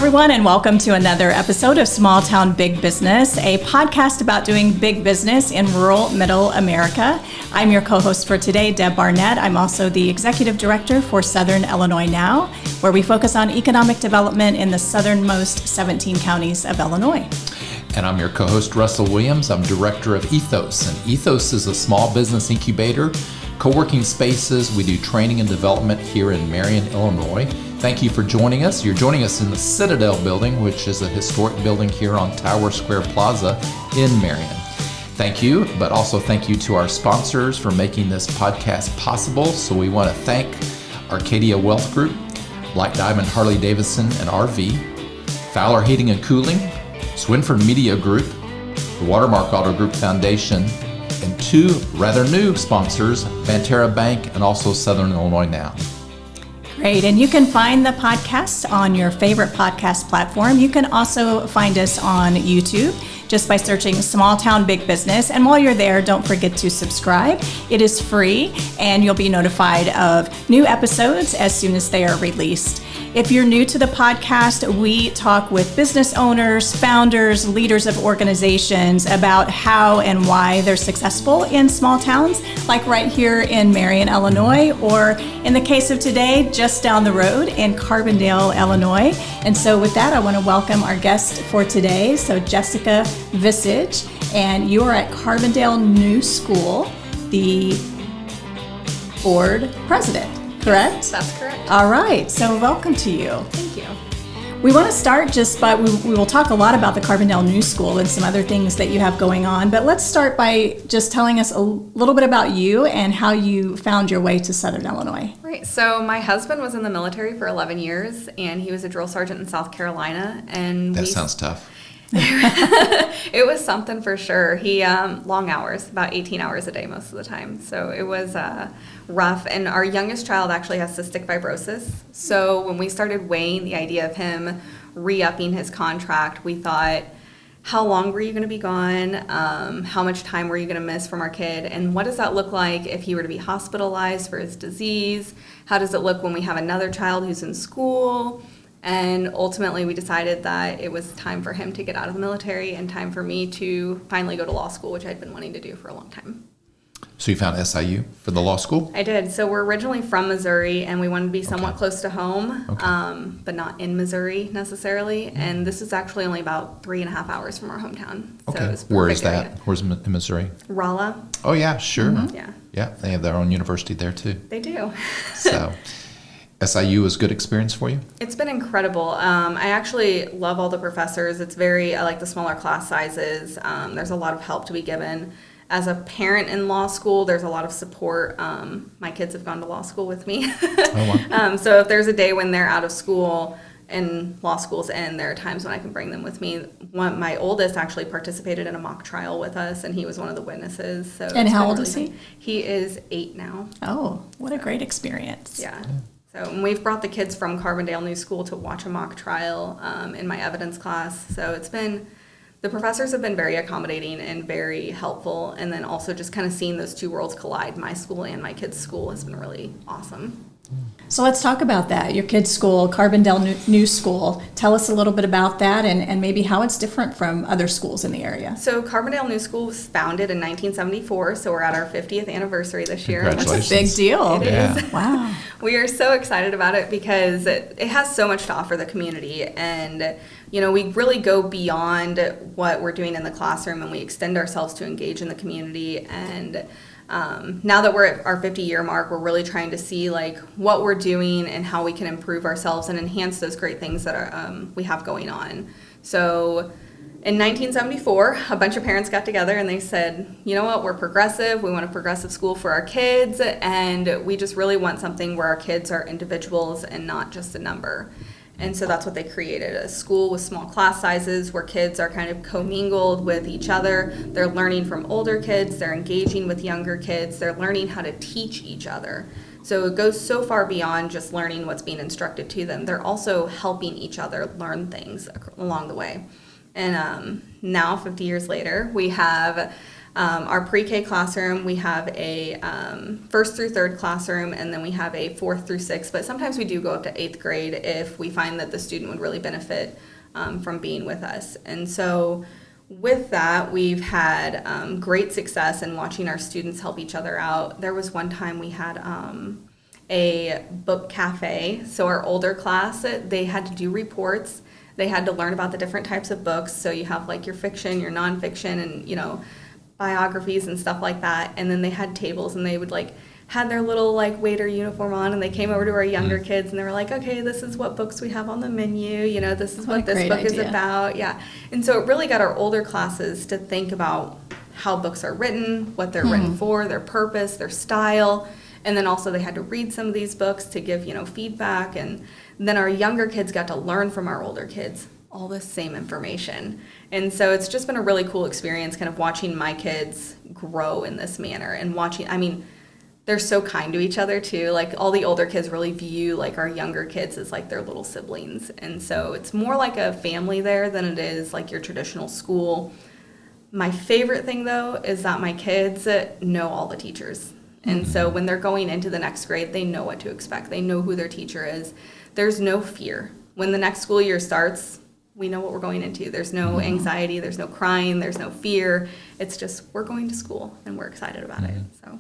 everyone, and welcome to another episode of Small Town Big Business, a podcast about doing big business in rural Middle America. I'm your co-host for today, Deb Barnett. I'm also the Executive Director for Southern Illinois Now, where we focus on economic development in the southernmost 17 counties of Illinois. And I'm your co-host, Russell Williams. I'm Director of EThOs. And EThOs is a small business incubator, co-working spaces. We do training and development here in Marion, Illinois. Thank you for joining us. You're joining us in the Citadel building, which is a historic building here on Tower Square Plaza in Marion. Thank you, but also thank you to our sponsors for making this podcast possible. So we want to thank Arcadia Wealth Group, Black Diamond Harley Davidson and RV, Fowler Heating and Cooling, Swinford Media Group, the Watermark Auto Group Foundation, and two rather new sponsors, Banterra Bank and also Southern Illinois Now. Great, and you can find the podcast on your favorite podcast platform. You can also find us on YouTube just by searching Small Town Big Business. And while you're there, don't forget to subscribe. It is free, and you'll be notified of new episodes as soon as they are released. If you're new to the podcast, we talk with business owners, founders, leaders of organizations about how and why they're successful in small towns, like right here in Marion, Illinois, or in the case of today, just down the road in Carbondale, Illinois. And so with that, I want to welcome our guest for today. So Jessica Visage, and you are at Carbondale New School, the board president. Correct? Yes, that's correct. All right. So welcome to you. Thank you. We want to start just by, we will talk a lot about the Carbondale New School and some other things that you have going on, but let's start by just telling us a little bit about you and how you found your way to Southern Illinois. Right. So my husband was in the military for 11 years, and he was a drill sergeant in South Carolina. And That sounds tough. It was something for sure. He long hours, about 18 hours a day most of the time. So it was rough. And our youngest child actually has cystic fibrosis. So when we started weighing the idea of him re-upping his contract, we thought, how long were you going to be gone? How much time were you going to miss from our kid? And what does that look like if he were to be hospitalized for his disease? How does it look when we have another child who's in school? And ultimately, we decided that it was time for him to get out of the military and time for me to finally go to law school, which I'd been wanting to do for a long time. So you found SIU for the law school? I did. So we're originally from Missouri, and we wanted to be somewhat close to home, but not in Missouri necessarily. And this is actually only about 3.5 hours from our hometown. So Okay. it was Where is perfect that? area. Where's in Missouri? Rolla. Oh, yeah, sure. Mm-hmm. Yeah, Yeah, they have their own university there, too. they do. So SIU was a good experience for you? It's been incredible. I actually love all the professors. I like the smaller class sizes. There's a lot of help to be given. As a parent in law school, there's a lot of support. My kids have gone to law school with me. Oh, wow. So if there's a day when they're out of school and law school's end, there are times when I can bring them with me. My oldest actually participated in a mock trial with us, and he was one of the witnesses. So And how old is he? fun. He is 8 now. Oh, what a great experience. Yeah. So and we've brought the kids from Carbondale New School to watch a mock trial in my evidence class. So the professors have been very accommodating and very helpful. And then also just kind of seeing those two worlds collide, my school and my kids' school, has been really awesome. So let's talk about that. Your kids' school, Carbondale New School. Tell us a little bit about that and maybe how it's different from other schools in the area. So Carbondale New School was founded in 1974, so we're at our 50th anniversary this year. Congratulations. That's a big deal. It Yeah. is. Wow. We are so excited about it because it has so much to offer the community, and we really go beyond what we're doing in the classroom, and we extend ourselves to engage in the community. And now that we're at our 50-year mark, we're really trying to see what we're doing and how we can improve ourselves and enhance those great things that we have going on. So in 1974, a bunch of parents got together and they said, you know what, we're progressive. We want a progressive school for our kids, and we just really want something where our kids are individuals and not just a number. And so that's what they created, a school with small class sizes where kids are kind of commingled with each other. They're learning from older kids, they're engaging with younger kids, they're learning how to teach each other. So it goes so far beyond just learning what's being instructed to them. They're also helping each other learn things along the way. And now, 50 years later, we have Our pre-K classroom, we have a first through third classroom, and then we have a fourth through sixth. But sometimes we do go up to eighth grade if we find that the student would really benefit from being with us. And so with that, we've had great success in watching our students help each other out. There was one time we had a book cafe. So our older class, they had to do reports. They had to learn about the different types of books. So you have like your fiction, your nonfiction, and biographies and stuff like that. And then they had tables, and they would had their little waiter uniform on, and they came over to our younger kids, and they were like, okay, this is what books we have on the menu, this is what this book is about. Yeah. And so it really got our older classes to think about how books are written, what they're written for, their purpose, their style. And then also they had to read some of these books to give feedback. And then our younger kids got to learn from our older kids all this same information. And so it's just been a really cool experience kind of watching my kids grow in this manner, and they're so kind to each other too. All the older kids really view our younger kids as their little siblings. And so it's more like a family there than it is your traditional school. My favorite thing though is that my kids know all the teachers. And so when they're going into the next grade, they know what to expect. They know who their teacher is. There's no fear. When the next school year starts, we know what we're going into. There's no anxiety, there's no crying, there's no fear. It's just we're going to school and we're excited about it. So.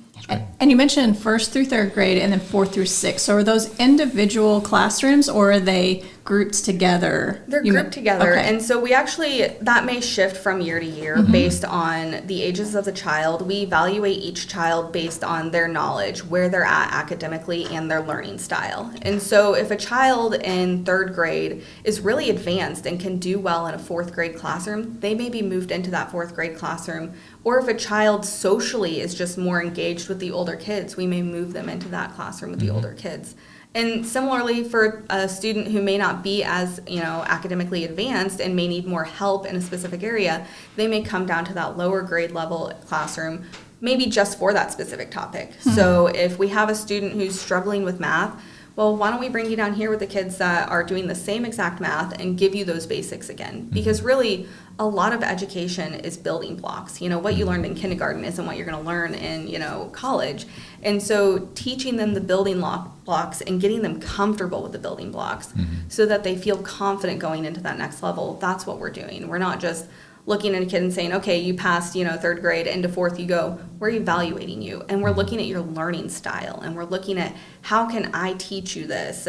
And you mentioned first through third grade and then fourth through sixth. So are those individual classrooms, or are they grouped together? They're grouped together. Okay. And so we actually, that may shift from year to year based on the ages of the child. We evaluate each child based on their knowledge, where they're at academically, and their learning style. And so if a child in third grade is really advanced and can do well in a fourth grade classroom, they may be moved into that fourth grade classroom. Or if a child socially is just more engaged with the older kids, we may move them into that classroom with the older kids. And similarly, for a student who may not be as academically advanced and may need more help in a specific area, they may come down to that lower grade level classroom, maybe just for that specific topic. So if we have a student who's struggling with math, well, why don't we bring you down here with the kids that are doing the same exact math and give you those basics again? Because really, a lot of education is building blocks. What you learned in kindergarten isn't what you're going to learn in, college. And so teaching them the building blocks and getting them comfortable with the building blocks so that they feel confident going into that next level, that's what we're doing. We're not just looking at a kid and saying, okay, you passed, third grade into fourth, you go, we're evaluating you. And we're looking at your learning style, and we're looking at how can I teach you this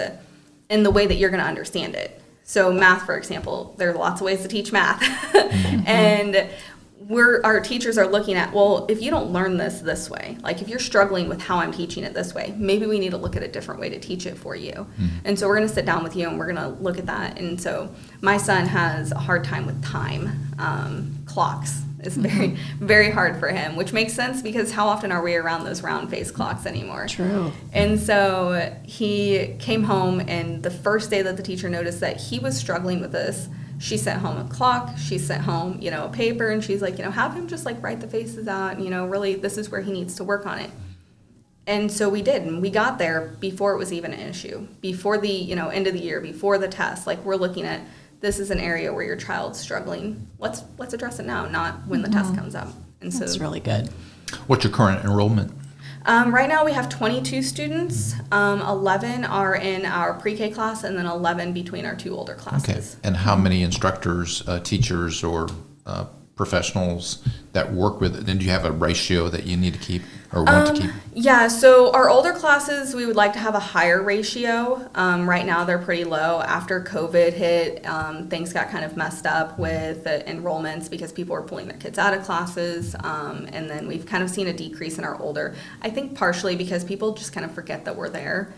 in the way that you're going to understand it. So math, for example, there are lots of ways to teach math. And our teachers are looking at, well, if you don't learn this way, if you're struggling with how I'm teaching it this way, maybe we need to look at a different way to teach it for you. And so we're going to sit down with you and we're going to look at that. And so my son has a hard time with time. Clocks is very, very hard for him, which makes sense because how often are we around those round face clocks anymore? True. And so he came home, and the first day that the teacher noticed that he was struggling with this, she sent home a clock, she sent home, a paper, and she's like, have him just write the faces out, and, really this is where he needs to work on it. And so we did, and we got there before it was even an issue, before the, end of the year, before the test. We're looking at, this is an area where your child's struggling. Let's address it now, not when the test comes up. And so that's really good. What's your current enrollment? Right now we have 22 students. 11 are in our pre-K class, and then 11 between our two older classes. Okay. And how many instructors, teachers, or professionals that work with it? And do you have a ratio that you need to keep or want to keep? Yeah, so our older classes, we would like to have a higher ratio. Right now they're pretty low. After COVID hit, things got kind of messed up with the enrollments because people were pulling their kids out of classes. And then we've kind of seen a decrease in our older, I think partially because people just kind of forget that we're there.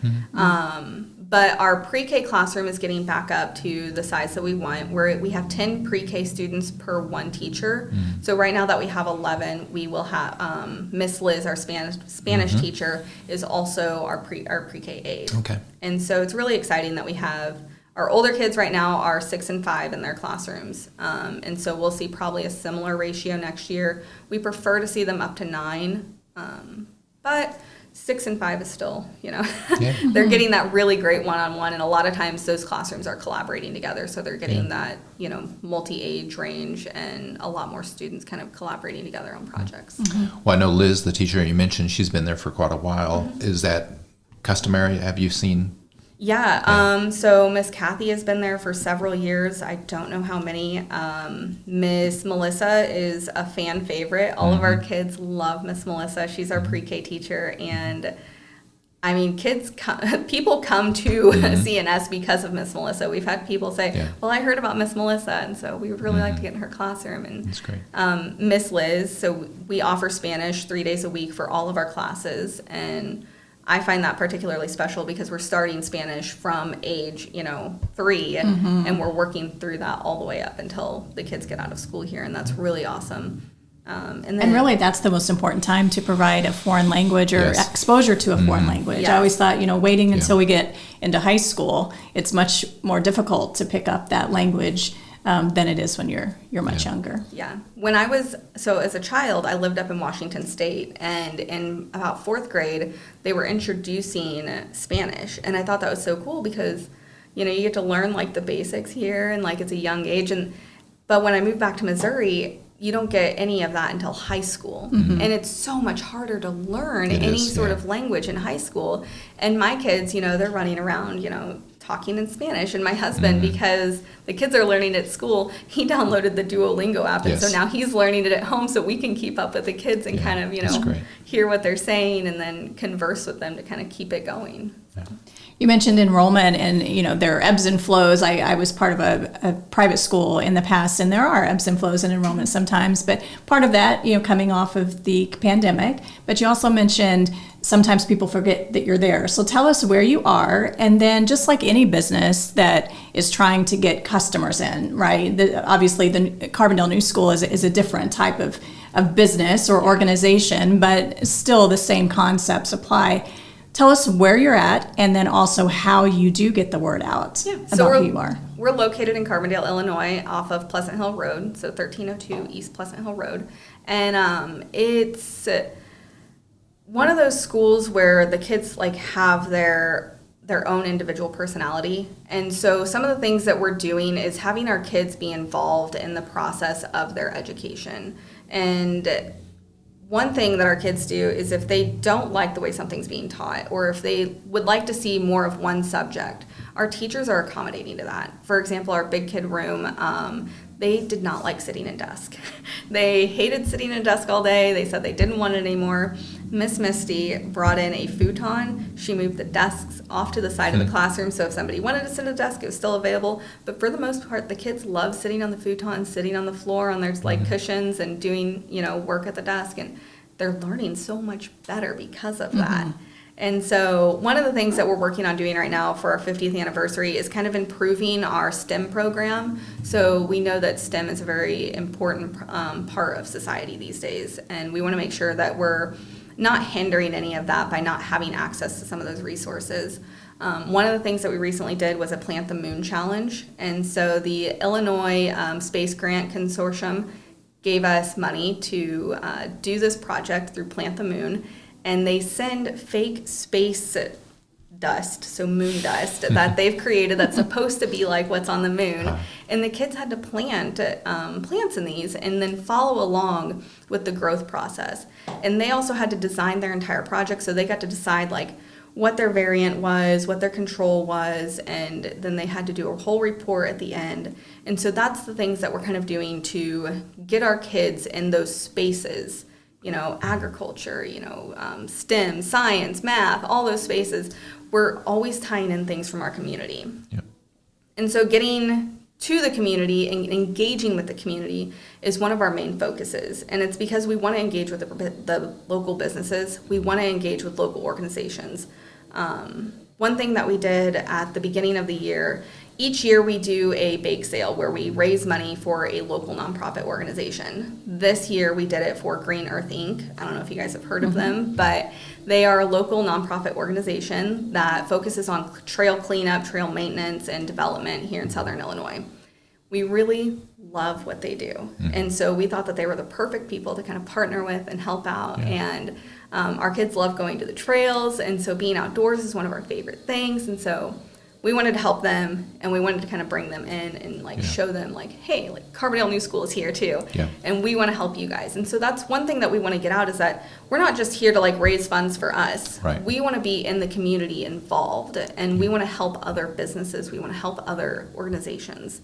But our pre-K classroom is getting back up to the size that we want. We have 10 pre-K students per one teacher. So right now that we have 11, we will have Miss Liz, our Spanish teacher, is also our pre-K aide. Okay. And so it's really exciting that we have our older kids right now are 6 and 5 in their classrooms. And so we'll see probably a similar ratio next year. We prefer to see them up to 9. But 6 and 5 is still, Yeah. they're getting that really great one-on-one, and a lot of times those classrooms are collaborating together, so they're getting that, multi-age range and a lot more students kind of collaborating together on projects. Well, I know Liz, the teacher you mentioned, she's been there for quite a while. Is that customary? Have you seen? Yeah, so Miss Kathy has been there for several years. I don't know how many. Miss Melissa is a fan favorite. All of our kids love Miss Melissa. She's our pre-K teacher, and I mean, people come to CNS because of Miss Melissa. We've had people say, well, I heard about Miss Melissa, and so we would really like to get in her classroom. And That's great. Miss Liz, so we offer Spanish 3 days a week for all of our classes, and I find that particularly special because we're starting Spanish from age, 3, and we're working through that all the way up until the kids get out of school here, and that's really awesome. And really, that's the most important time to provide a foreign language or exposure to a foreign language. Yes. I always thought, waiting until we get into high school, it's much more difficult to pick up that language than it is when you're much younger. Yeah. So as a child, I lived up in Washington State, and in about 4th grade, they were introducing Spanish, and I thought that was so cool because, you get to learn like the basics here, and like it's a young age, but when I moved back to Missouri, you don't get any of that until high school. And it's so much harder to learn any sort of language in high school. And my kids, they're running around, talking in Spanish. And my husband, because the kids are learning at school, he downloaded the Duolingo app. And so now he's learning it at home so we can keep up with the kids and kind of, hear what they're saying and then converse with them to kind of keep it going. So. You mentioned enrollment, and there are ebbs and flows. I was part of a private school in the past, and there are ebbs and flows in enrollment sometimes. But part of that, coming off of the pandemic. But you also mentioned sometimes people forget that you're there. So tell us where you are, and then just like any business that is trying to get customers in, right? Obviously, the Carbondale New School is a different type of business or organization, but still the same concepts apply. Tell us where you're at, and then also how you do get the word out about who you are. We're located in Carbondale, Illinois, off of Pleasant Hill Road, so 1302 East Pleasant Hill Road. And it's one of those schools where the kids have their own individual personality. And so some of the things that we're doing is having our kids be involved in the process of their education. And one thing that our kids do is if they don't like the way something's being taught, or if they would like to see more of one subject, our teachers are accommodating to that. For example, our big kid room, they did not like sitting in desk. They hated sitting in a desk all day. They said they didn't want it anymore. Miss Misty brought in a futon. She moved the desks off to the side of the classroom, so if somebody wanted to sit at a desk, it was still available. But for the most part, the kids love sitting on the futon, sitting on the floor on their cushions and doing, work at the desk, and they're learning so much better because of that. And so one of the things that we're working on doing right now for our 50th anniversary is kind of improving our STEM program. So we know that STEM is a very important part of society these days, and we want to make sure that we're not hindering any of that by not having access to some of those resources. One of the things that we recently did was a Plant the Moon Challenge, and so the Illinois Space Grant Consortium gave us money to do this project through Plant the Moon, and they send fake space dust, so moon dust, that they've created that's supposed to be like what's on the moon. And the kids had to plant plants in these and then follow along with the growth process. And they also had to design their entire project, so they got to decide what their variant was, what their control was, and then they had to do a whole report at the end. And so that's the things that we're kind of doing to get our kids in those spaces, agriculture, STEM, science, math, all those spaces. We're always tying in things from our community. Yep. And so getting to the community and engaging with the community is one of our main focuses. And it's because we want to engage with the local businesses. We want to engage with local organizations. One thing that we did at the beginning of the year, each year we do a bake sale where we raise money for a local nonprofit organization. This year we did it for Green Earth Inc. I don't know if you guys have heard of them, but they are a local nonprofit organization that focuses on trail cleanup, trail maintenance, and development here in Southern Illinois. We really love what they do. And so we thought that they were the perfect people to kind of partner with and help out. And Our kids love going to the trails, and so being outdoors is one of our favorite things. And so we wanted to help them, and we wanted to kind of bring them in and show them hey, Carbondale New School is here too, and we want to help you guys. And so that's one thing that we want to get out, is that we're not just here to raise funds for us. Right. We want to be in the community involved, and we want to help other businesses. We want to help other organizations.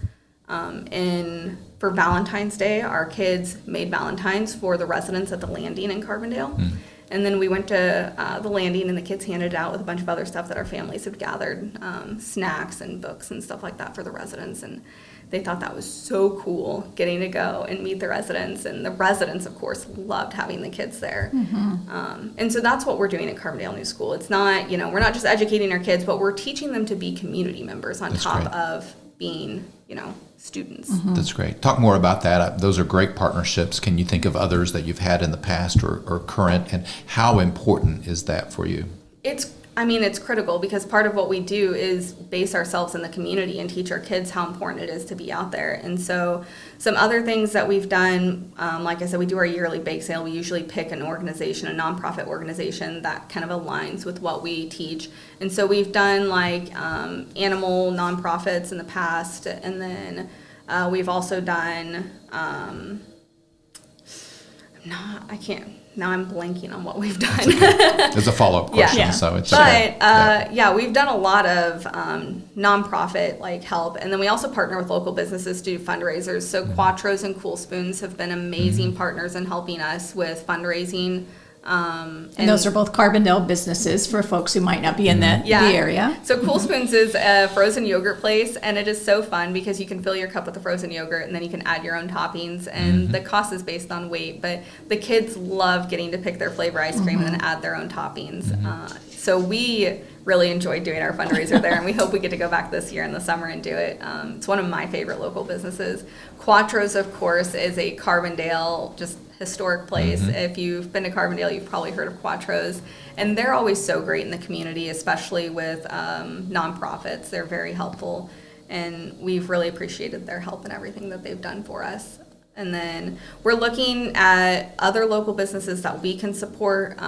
And for Valentine's Day, our kids made Valentines for the residents at the landing in Carbondale. And then we went to the landing, and the kids handed it out with a bunch of other stuff that our families had gathered, snacks and books and stuff like that for the residents. And they thought that was so cool, getting to go and meet the residents. And the residents, of course, loved having the kids there. And so that's what we're doing at Carbondale New School. It's not, we're not just educating our kids, but we're teaching them to be community members on top of being, students. That's great. Talk more about that. Those are great partnerships. Can you think of others that you've had in the past or current, and how important is that for you? It's critical, because part of what we do is base ourselves in the community and teach our kids how important it is to be out there. And so some other things that we've done, like I said, we do our yearly bake sale. We usually pick an organization, a nonprofit organization that kind of aligns with what we teach. And so we've done animal nonprofits in the past, and then we've also done, now I'm blanking on what we've done. There's a follow-up question, so it's okay. But we've done a lot of nonprofit help, and then we also partner with local businesses to do fundraisers. So Quattros and Cool Spoons have been amazing partners in helping us with fundraising. And those are both Carbondale businesses for folks who might not be in the area. So Cool Spoons is a frozen yogurt place, and it is so fun because you can fill your cup with the frozen yogurt, and then you can add your own toppings, and the cost is based on weight, but the kids love getting to pick their flavor ice cream and then add their own toppings. So we really enjoyed doing our fundraiser there, and we hope we get to go back this year in the summer and do it. It's one of my favorite local businesses. Quattros, of course, is a Carbondale just historic place. If you've been to Carbondale, you've probably heard of Quattros, and they're always so great in the community, especially with nonprofits. They're very helpful, and we've really appreciated their help and everything that they've done for us. And then we're looking at other local businesses that we can support,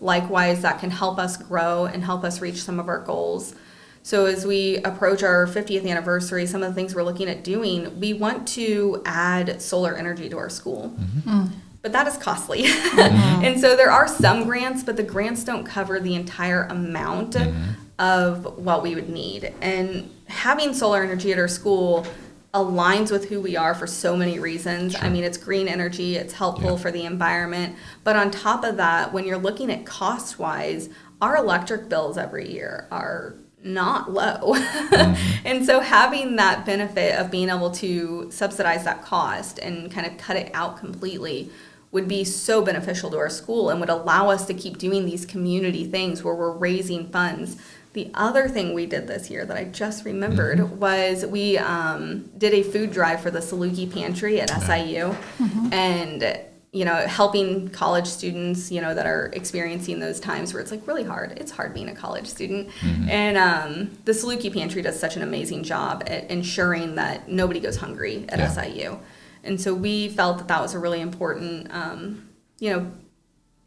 likewise, that can help us grow and help us reach some of our goals. So as we approach our 50th anniversary, some of the things we're looking at doing, we want to add solar energy to our school. But that is costly. And so there are some grants, but the grants don't cover the entire amount of what we would need. And having solar energy at our school aligns with who we are for so many reasons. I mean, it's green energy, it's helpful for the environment. But on top of that, when you're looking at cost-wise, our electric bills every year are not low. And so having that benefit of being able to subsidize that cost and kind of cut it out completely would be so beneficial to our school and would allow us to keep doing these community things where we're raising funds. The other thing we did this year that I just remembered was we did a food drive for the Saluki Pantry at SIU, and helping college students, that are experiencing those times where it's really hard. It's hard being a college student. And the Saluki Pantry does such an amazing job at ensuring that nobody goes hungry at SIU. And so we felt that was a really important,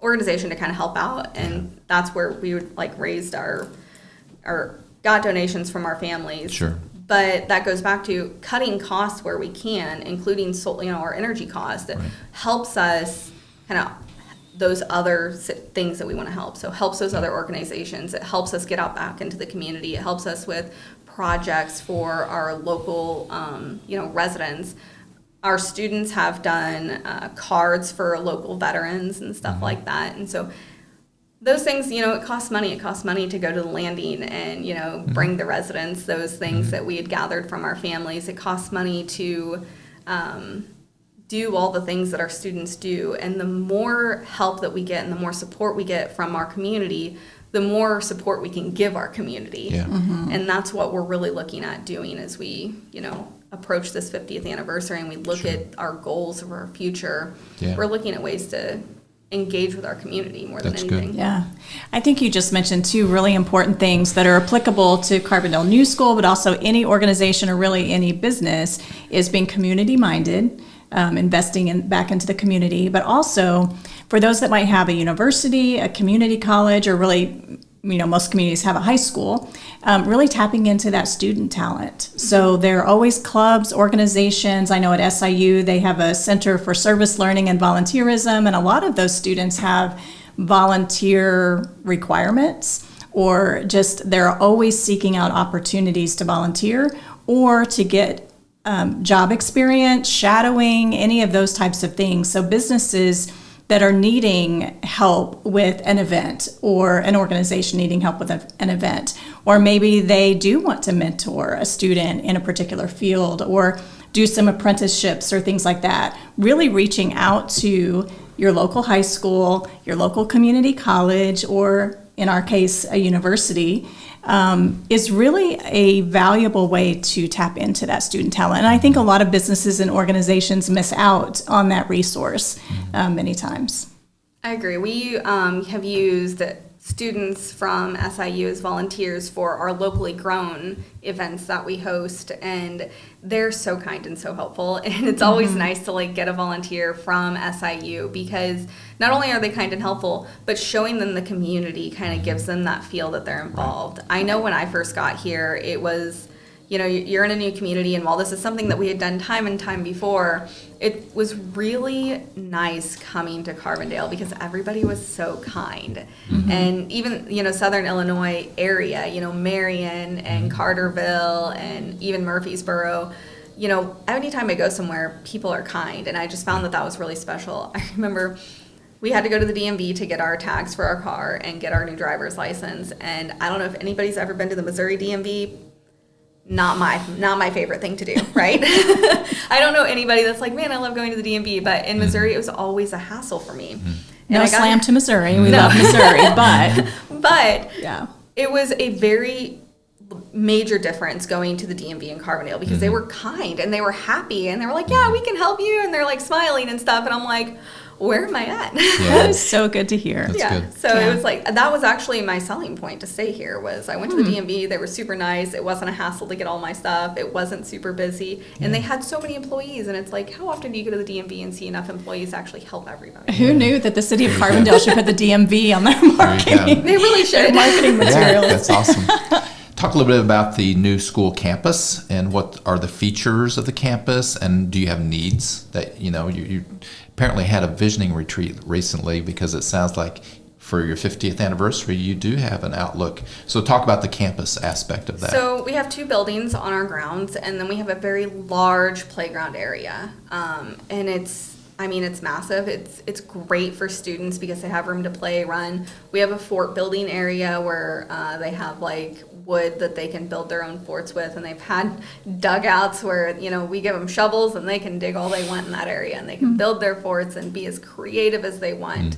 organization to kind of help out. And that's where we would raised our got donations from our families. Sure. But that goes back to cutting costs where we can, including our energy costs. That helps us kind of those other things that we want to help. So it helps those other organizations. It helps us get out back into the community. It helps us with projects for our local, residents. Our students have done cards for local veterans and stuff like that. And so those things, it costs money. It costs money to go to the landing and, bring the residents those things that we had gathered from our families. It costs money to do all the things that our students do. And the more help that we get and the more support we get from our community, the more support we can give our community. Yeah. And that's what we're really looking at doing as we, approach this 50th anniversary and we look at our goals of our future. Yeah. We're looking at ways to engage with our community more than anything. Good. Yeah. I think you just mentioned two really important things that are applicable to Carbondale New School, but also any organization or really any business, is being community minded, investing back into the community, but also for those that might have a university, a community college, or really, most communities have a high school, really tapping into that student talent. So there are always clubs, organizations. I know at SIU they have a Center for Service Learning and Volunteerism, and a lot of those students have volunteer requirements, or just they're always seeking out opportunities to volunteer or to get job experience, shadowing, any of those types of things. So businesses that are needing help with an event, or an organization needing help with an event, or maybe they do want to mentor a student in a particular field or do some apprenticeships or things like that, really reaching out to your local high school, your local community college, or in our case, a university, is really a valuable way to tap into that student talent. And I think a lot of businesses and organizations miss out on that resource many times. I agree. We have used students from SIU as volunteers for our locally grown events that we host, and they're so kind and so helpful, and it's always nice to get a volunteer from SIU, because not only are they kind and helpful, but showing them the community kind of gives them that feel that they're involved. I know when I first got here, it was, you're in a new community, and while this is something that we had done time and time before, it was really nice coming to Carbondale because everybody was so kind. And even, Southern Illinois area, Marion and Carterville and even Murfreesboro, anytime I go somewhere, people are kind, and I just found that was really special. I remember we had to go to the DMV to get our tags for our car and get our new driver's license, and I don't know if anybody's ever been to the Missouri DMV. Not my favorite thing to do, right? I don't know anybody that's like, man, I love going to the DMV, but in Missouri, it was always a hassle for me. No slam to Missouri. We love Missouri, but yeah, it was a very major difference going to the DMV in Carbondale because they were kind and they were happy and they were like, yeah, we can help you, and they're like smiling and stuff, and I'm like, where am I at? That is so good to hear. That's good. So it was that was actually my selling point to stay here. Was I went to the DMV, they were super nice, it wasn't a hassle to get all my stuff, it wasn't super busy, and they had so many employees, and it's like, how often do you go to the DMV and see enough employees to actually help everybody? Who knew that the city of Carbondale should put the DMV on their marketing? They really should. Marketing materials. Yeah, that's awesome. Talk a little bit about the new school campus and what are the features of the campus, and do you have needs that, you apparently had a visioning retreat recently, because it sounds like for your 50th anniversary, you do have an outlook. So talk about the campus aspect of that. So we have 2 buildings on our grounds, and then we have a very large playground area. And it's massive. It's great for students because they have room to play, run. We have a fort building area where they have wood that they can build their own forts with, and they've had dugouts where we give them shovels and they can dig all they want in that area, and they can build their forts and be as creative as they want.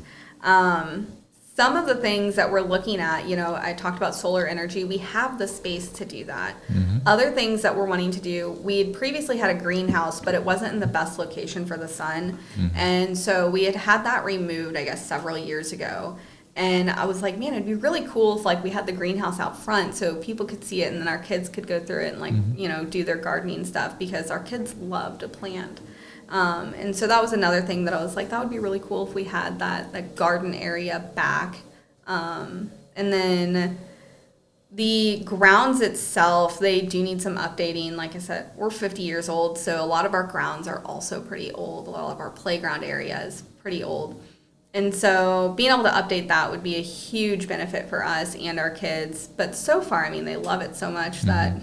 Some of the things that we're looking at, I talked about solar energy. We have the space to do that. Other things that we're wanting to do, we had previously had a greenhouse, but it wasn't in the best location for the sun. And so we had that removed, I guess, several years ago. And I was like, man, it'd be really cool if we had the greenhouse out front so people could see it, and then our kids could go through it and do their gardening stuff, because our kids love to plant. And so that was another thing that I was like, that would be really cool if we had that garden area back. And then the grounds itself, they do need some updating. Like I said, we're 50 years old, so a lot of our grounds are also pretty old. A lot of our playground area is pretty old. And so being able to update that would be a huge benefit for us and our kids. But so far, they love it so much that,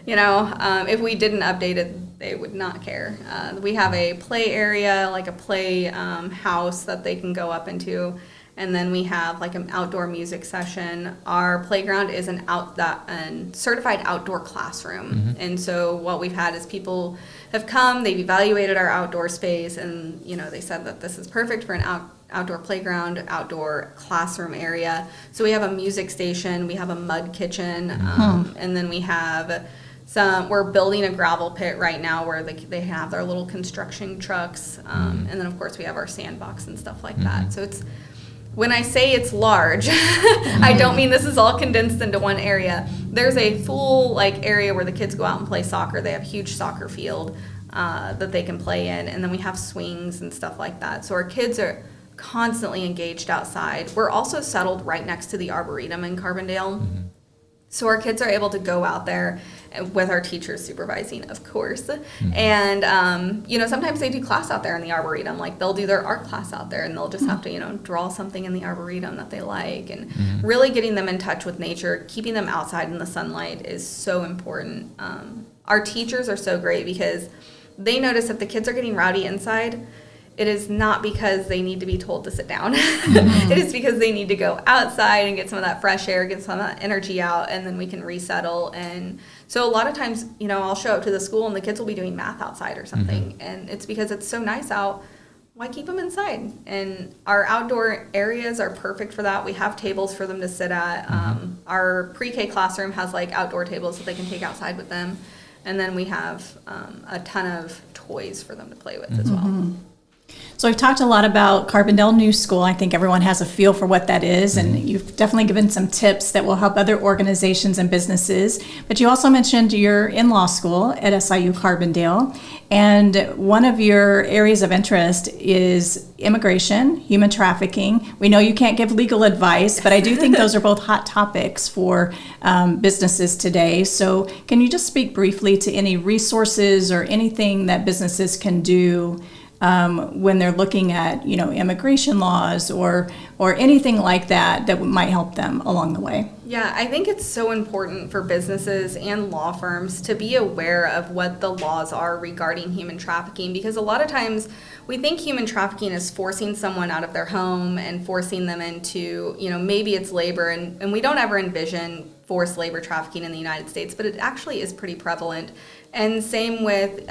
if we didn't update it, they would not care. We have a play area, a play house that they can go up into. And then we have an outdoor music session. Our playground is an certified outdoor classroom. And so what we've had is people have come, they've evaluated our outdoor space, and they said that this is perfect for an outdoor playground, outdoor classroom area. So we have a music station, we have a mud kitchen, and then we have we're building a gravel pit right now where they have their little construction trucks, and then of course we have our sandbox and stuff like that. So when I say it's large, I don't mean this is all condensed into one area. There's a full area where the kids go out and play soccer. They have a huge soccer field that they can play in, and then we have swings and stuff like that. So our kids constantly engaged outside. We're also settled right next to the Arboretum in Carbondale. Mm-hmm. So our kids are able to go out there with our teachers supervising, of course. Mm-hmm. And, sometimes they do class out there in the Arboretum. Like they'll do their art class out there and they'll just have to, draw something in the Arboretum that they like. And really getting them in touch with nature, keeping them outside in the sunlight is so important. Our teachers are so great because they notice if the kids are getting rowdy inside, it is not because they need to be told to sit down. Mm-hmm. It is because they need to go outside and get some of that fresh air, get some of that energy out, and then we can resettle. And so a lot of times, I'll show up to the school and the kids will be doing math outside or something. Mm-hmm. And it's because it's so nice out. Why keep them inside? And our outdoor areas are perfect for that. We have tables for them to sit at. Mm-hmm. Our pre-K classroom has outdoor tables that they can take outside with them. And then we have a ton of toys for them to play with as well. So we've talked a lot about Carbondale New School. I think everyone has a feel for what that is, and you've definitely given some tips that will help other organizations and businesses. But you also mentioned your in-law school at SIU Carbondale, and one of your areas of interest is immigration, human trafficking. We know you can't give legal advice, but I do think those are both hot topics for businesses today. So can you just speak briefly to any resources or anything that businesses can do when they're looking at, immigration laws or anything like that might help them along the way? Yeah, I think it's so important for businesses and law firms to be aware of what the laws are regarding human trafficking, because a lot of times we think human trafficking is forcing someone out of their home and forcing them into, maybe it's labor, and we don't ever envision forced labor trafficking in the United States, but it actually is pretty prevalent. And same with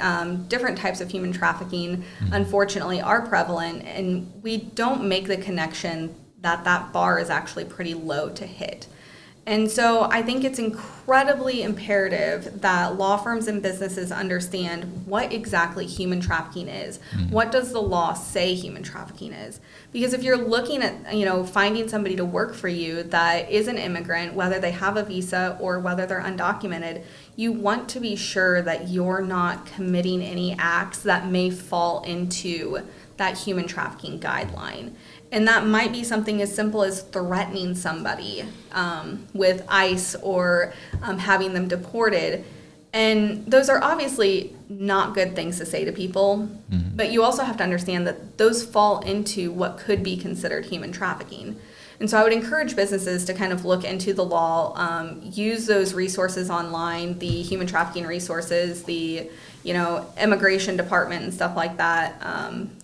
different types of human trafficking, unfortunately, are prevalent, and we don't make the connection that bar is actually pretty low to hit. And so I think it's incredibly imperative that law firms and businesses understand what exactly human trafficking is. Mm-hmm. What does the law say human trafficking is? Because if you're looking at, finding somebody to work for you that is an immigrant, whether they have a visa or whether they're undocumented, you want to be sure that you're not committing any acts that may fall into that human trafficking guideline. And that might be something as simple as threatening somebody with ICE or having them deported. And those are obviously not good things to say to people, but you also have to understand that those fall into what could be considered human trafficking. And so I would encourage businesses to kind of look into the law, use those resources online, the human trafficking resources, the immigration department and stuff like that.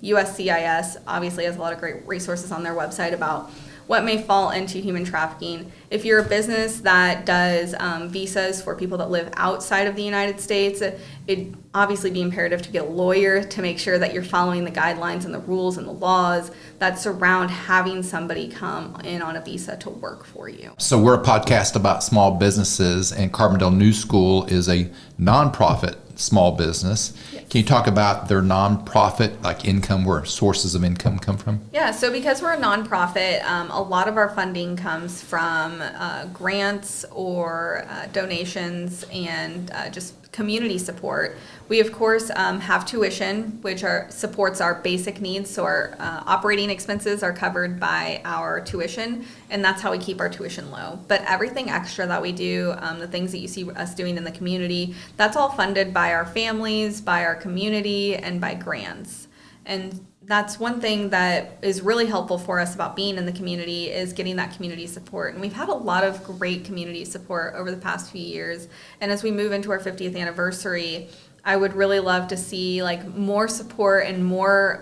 USCIS obviously has a lot of great resources on their website about what may fall into human trafficking. If you're a business that does visas for people that live outside of the United States, it'd obviously be imperative to get a lawyer to make sure that you're following the guidelines and the rules and the laws that surround having somebody come in on a visa to work for you. So we're a podcast about small businesses, and Carbondale New School is a nonprofit small business. Yes. Can you talk about their nonprofit, income, where sources of income come from? Yeah, so because we're a nonprofit, a lot of our funding comes from grants or donations and just community support. We, of course, have tuition, which supports our basic needs. So our operating expenses are covered by our tuition, and that's how we keep our tuition low. But everything extra that we do, the things that you see us doing in the community, that's all funded by our families, by our community, and by grants. And that's one thing that is really helpful for us about being in the community is getting that community support. And we've had a lot of great community support over the past few years. And as we move into our 50th anniversary, I would really love to see more support and more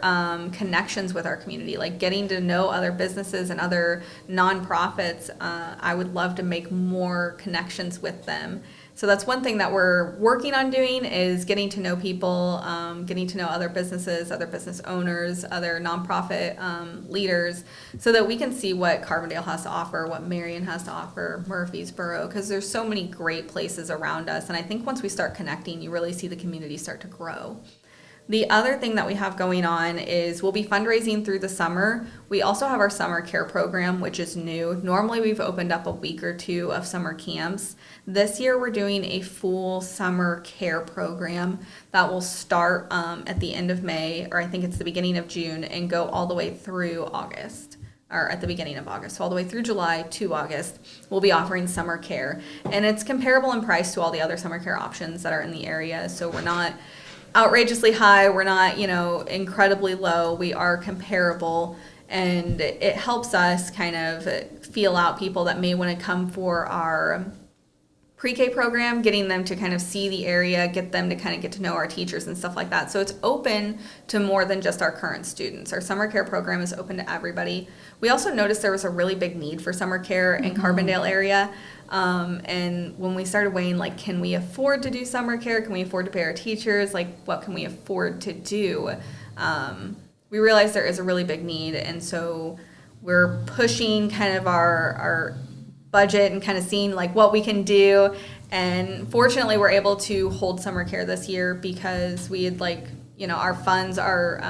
connections with our community, getting to know other businesses and other nonprofits. I would love to make more connections with them. So that's one thing that we're working on doing is getting to know people, getting to know other businesses, other business owners, other nonprofit leaders, so that we can see what Carbondale has to offer, what Marion has to offer, Murfreesboro, because there's so many great places around us. And I think once we start connecting, you really see the community start to grow. The other thing that we have going on is we'll be fundraising through the summer. We also have our summer care program, which is new. Normally we've opened up a week or two of summer camps. This year we're doing a full summer care program that will start at the end of May, or I think it's the beginning of June, and go all the way through August, or at the beginning of August. So all the way through July to August, we'll be offering summer care. And it's comparable in price to all the other summer care options that are in the area. So we're not outrageously high, we're not, incredibly low, we are comparable, and it helps us kind of feel out people that may want to come for our pre-K program, getting them to kind of see the area, get them to kind of get to know our teachers and stuff like that. So it's open to more than just our current students. Our summer care program is open to everybody. We also noticed there was a really big need for summer care in Carbondale area. And when we started weighing, can we afford to do summer care? Can we afford to pay our teachers? What can we afford to do? We realized there is a really big need. And so we're pushing kind of our budget and kind of seeing what we can do. And fortunately, we're able to hold summer care this year because we had our funds, our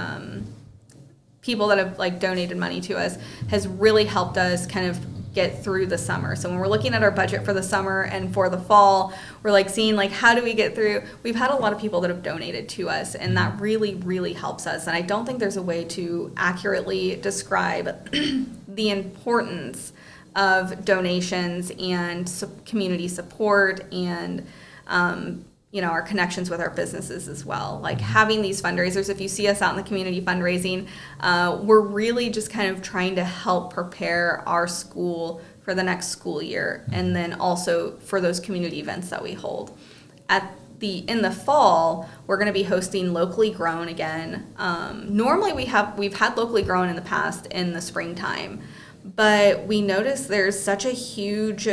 people that have donated money to us has really helped us kind of get through the summer. So when we're looking at our budget for the summer and for the fall, we're seeing how do we get through. We've had a lot of people that have donated to us, and that really, really helps us. And I don't think there's a way to accurately describe the importance of donations and community support and our connections with our businesses as well. Having these fundraisers, if you see us out in the community fundraising, we're really just kind of trying to help prepare our school for the next school year, and then also for those community events that we hold. In the fall, we're going to be hosting Locally Grown again. Normally we've had Locally Grown in the past in the springtime, but we noticed there's such a huge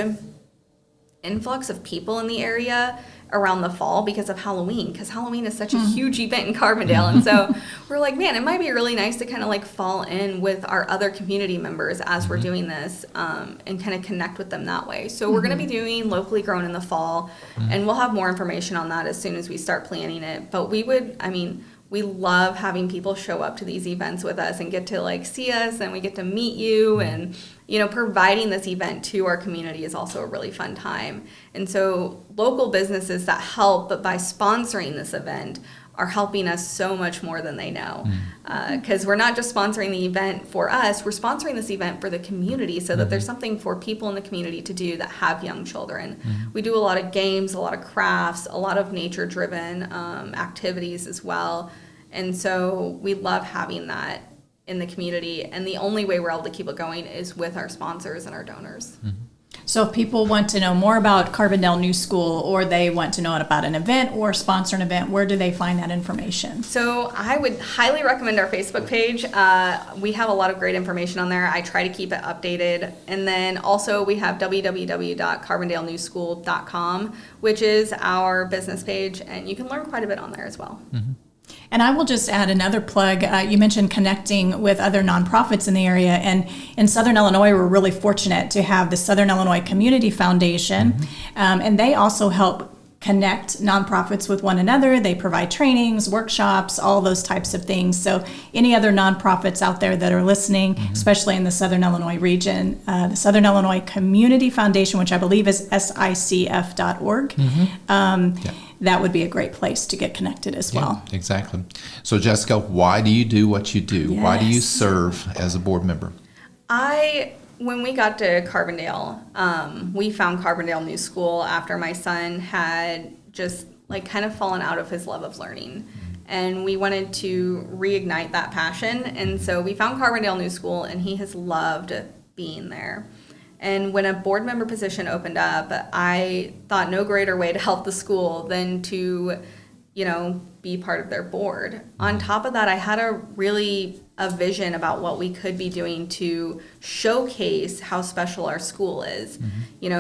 influx of people in the area around the fall because of Halloween, because Halloween is such a huge event in Carbondale. And so we're man, it might be really nice to kind of fall in with our other community members as we're doing this, and kind of connect with them that way. So we're going to be doing Locally Grown in the fall, and we'll have more information on that as soon as we start planning it. But we love having people show up to these events with us and get to see us, and we get to meet you, and providing this event to our community is also a really fun time. And so local businesses that help, but by sponsoring this event, are helping us so much more than they know. Because we're not just sponsoring the event for us, we're sponsoring this event for the community so that there's something for people in the community to do that have young children. We do a lot of games, a lot of crafts, a lot of nature-driven activities as well. And so we love having that in the community. And the only way we're able to keep it going is with our sponsors and our donors. So if people want to know more about Carbondale New School, or they want to know about an event or sponsor an event, where do they find that information? So I would highly recommend our Facebook page. We have a lot of great information on there. I try to keep it updated. And then also we have www.carbondalenewschool.com, which is our business page, and you can learn quite a bit on there as well. And I will just add another plug. You mentioned connecting with other nonprofits in the area. And in Southern Illinois, we're really fortunate to have the Southern Illinois Community Foundation. And they also help connect nonprofits with one another. They provide trainings, workshops, all those types of things. So any other nonprofits out there that are listening, especially in the Southern Illinois region, the Southern Illinois Community Foundation, which I believe is sicf.org, that would be a great place to get connected as well. Exactly. So Jessica, why do you do what you do? Why do you serve as a board member? When we got to Carbondale, we found Carbondale New School after my son had just kind of fallen out of his love of learning. And we wanted to reignite that passion. And so we found Carbondale New School, and he has loved being there. And when a board member position opened up, I thought no greater way to help the school than to, be part of their board. On top of that, I had a vision about what we could be doing to showcase how special our school is.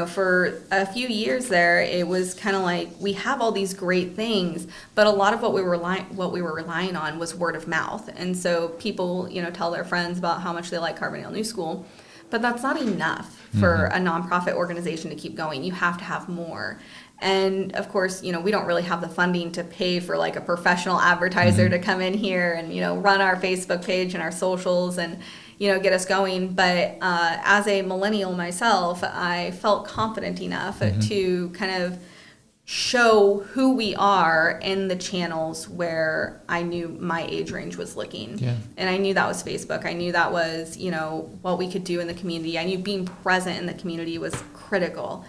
For a few years there, it was kind of we have all these great things, but a lot of what we were relying on was word of mouth. And so people, tell their friends about how much they like Carbondale New School. But that's not enough for a nonprofit organization to keep going. You have to have more. And of course, you know, we don't really have the funding to pay for like a professional advertiser to come in here and, you know, run our Facebook page and our socials and, you know, get us going. But as a millennial myself, I felt confident enough to kind of show who we are in the channels where I knew my age range was looking. Yeah. And I knew that was Facebook. I knew that was, you know, what we could do in the community. I knew being present in the community was critical.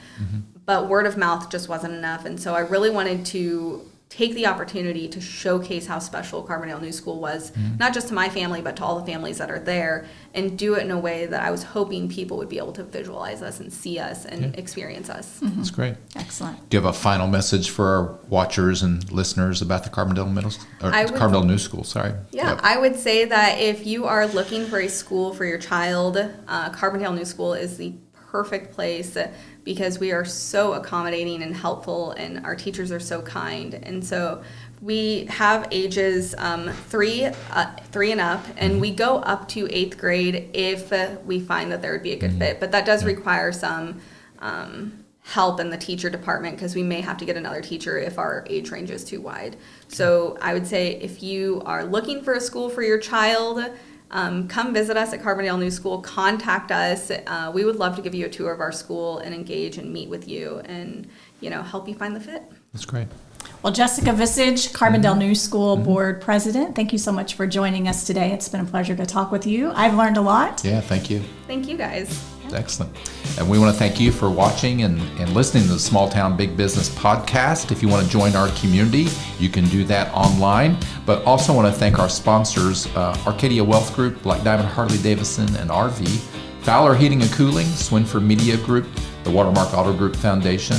But word of mouth just wasn't enough. And so I really wanted to take the opportunity to showcase how special Carbondale New School was, not just to my family, but to all the families that are there, and do it in a way that I was hoping people would be able to visualize us and see us and experience us. That's great. Excellent. Do you have a final message for our watchers and listeners about the Carbondale Carbondale New School? Sorry. Yeah, Yep. I would say that if you are looking for a school for your child, Carbondale New School is the perfect place because we are so accommodating and helpful, and our teachers are so kind. And so we have ages 3 and up, and we go up to 8th grade if we find that there would be a good fit. But that does require some help in the teacher department, because we may have to get another teacher if our age range is too wide. So I would say if you are looking for a school for your child, come visit us at Carbondale New School. Contact us. We would love to give you a tour of our school and engage and meet with you and, you know, help you find the fit. That's great. Well, Jessica Visage, Carbondale New School Board President, thank you so much for joining us today. It's been a pleasure to talk with you. I've learned a lot. Yeah, thank you. Thank you, guys. Excellent. And we want to thank you for watching and listening to the Small Town Big Business podcast. If you want to join our community, you can do that online. But also want to thank our sponsors, Arcadia Wealth Group, Black Diamond Harley Davidson and RV, Fowler Heating and Cooling, Swinford Media Group, the Watermark Auto Group Foundation,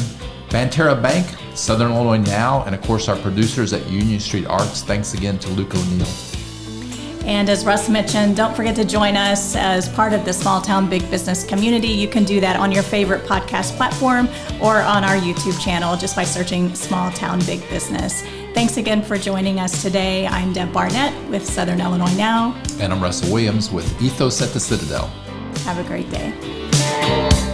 Banterra Bank, Southern Illinois Now, and of course our producers at Union Street Arts. Thanks again to Luke O'Neill. And as Russ mentioned, don't forget to join us as part of the Small Town Big Business community. You can do that on your favorite podcast platform or on our YouTube channel just by searching Small Town Big Business. Thanks again for joining us today. I'm Deb Barnett with Southern Illinois Now. And I'm Russell Williams with EThOs at the Citadel. Have a great day.